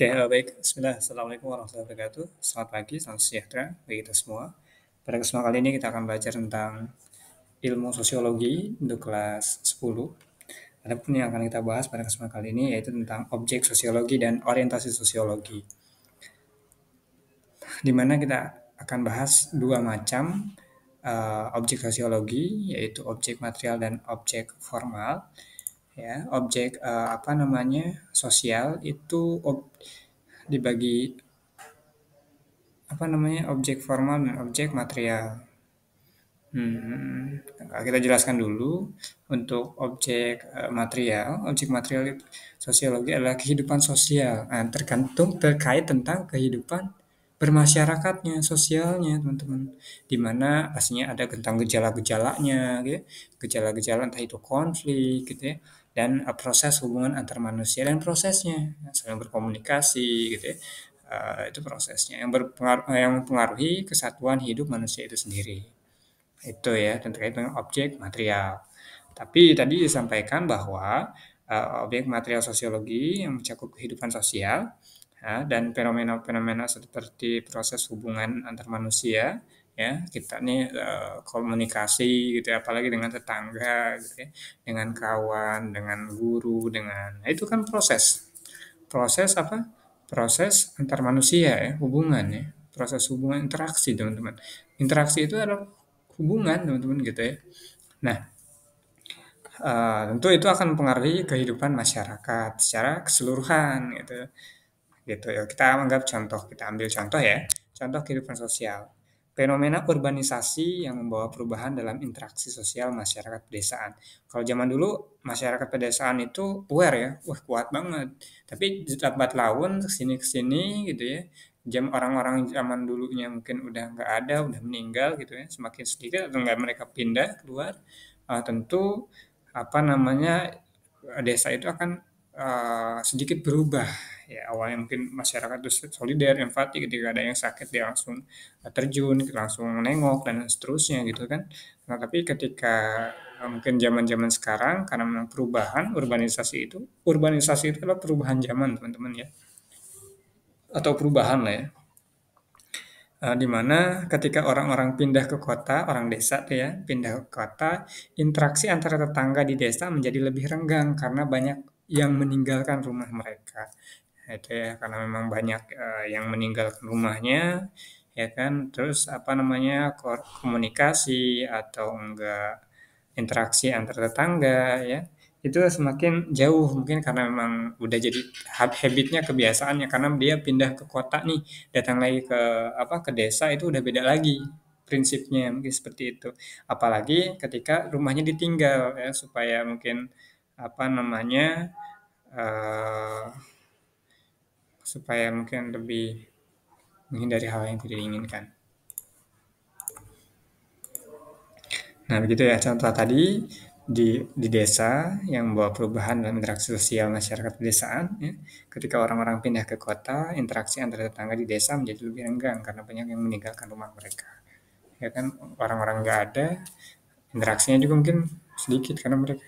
Oke, baik. Bismillah. Assalamualaikum warahmatullahi wabarakatuh. Selamat pagi, salam sejahtera bagi kita semua. Pada kesempatan kali ini kita akan belajar tentang ilmu sosiologi untuk kelas 10. Adapun yang akan kita bahas pada kesempatan kali ini yaitu tentang objek sosiologi dan orientasi sosiologi. Di mana kita akan bahas dua macam objek sosiologi, yaitu objek material dan objek formal. Ya, objek sosial itu dibagi objek formal dan objek material. Kita jelaskan dulu untuk objek material. Objek material sosiologi adalah kehidupan sosial. Nah, terkait tentang kehidupan bermasyarakatnya, sosialnya, teman-teman. Di mana pastinya ada tentang gejala-gejalanya, gitu ya. Gejala-gejala entah itu konflik, gitu ya, dan proses hubungan antar manusia dan prosesnya, saling berkomunikasi, gitu ya. Itu prosesnya yang mempengaruhi kesatuan hidup manusia itu sendiri. Itu ya, terkait dengan objek material. Tapi tadi disampaikan bahwa objek material sosiologi yang mencakup kehidupan sosial ya, dan fenomena-fenomena seperti proses hubungan antar manusia, ya kita nih komunikasi gitu ya, apalagi dengan tetangga gitu ya, dengan kawan, dengan guru, nah itu kan proses apa? Proses antar manusia ya, hubungan ya, proses hubungan interaksi teman-teman. Interaksi itu adalah hubungan teman-teman gitu ya. Nah, tentu itu akan mempengaruhi kehidupan masyarakat secara keseluruhan gitu. Gitu ya. Kita ambil contoh ya. Contoh kehidupan sosial. Fenomena urbanisasi yang membawa perubahan dalam interaksi sosial masyarakat pedesaan. Kalau zaman dulu masyarakat pedesaan itu aware ya, wah kuat banget. Tapi lambat laun kesini gitu ya. Orang-orang zaman dulunya mungkin udah nggak ada, udah meninggal gitu ya. Semakin sedikit atau nggak mereka pindah keluar, tentu apa namanya desa itu akan sedikit berubah ya. Awalnya mungkin masyarakat itu solider, empati, ketika ada yang sakit dia langsung terjun, langsung nengok dan seterusnya gitu kan. Nah, tapi ketika mungkin zaman-zaman sekarang karena memang perubahan urbanisasi itu adalah perubahan zaman teman-teman ya, atau perubahan lah ya. Di mana ketika orang-orang pindah ke kota, orang desa tuh ya, pindah ke kota, interaksi antara tetangga di desa menjadi lebih renggang karena banyak yang meninggalkan rumah mereka. Itu ya, karena memang banyak yang meninggalkan rumahnya, ya kan, terus komunikasi atau enggak interaksi antar tetangga ya, itu semakin jauh mungkin karena memang udah jadi habitnya, kebiasaannya, karena dia pindah ke kota nih, datang lagi ke desa itu udah beda lagi prinsipnya, mungkin seperti itu. Apalagi ketika rumahnya ditinggal ya, supaya mungkin apa namanya eh, supaya mungkin lebih menghindari hal yang tidak diinginkan. Nah, begitu ya contoh tadi di desa yang membawa perubahan dalam interaksi sosial masyarakat pedesaan. Ya. Ketika orang-orang pindah ke kota, interaksi antara tetangga di desa menjadi lebih renggang karena banyak yang meninggalkan rumah mereka. Ya kan, orang-orang nggak ada, interaksinya juga mungkin sedikit karena mereka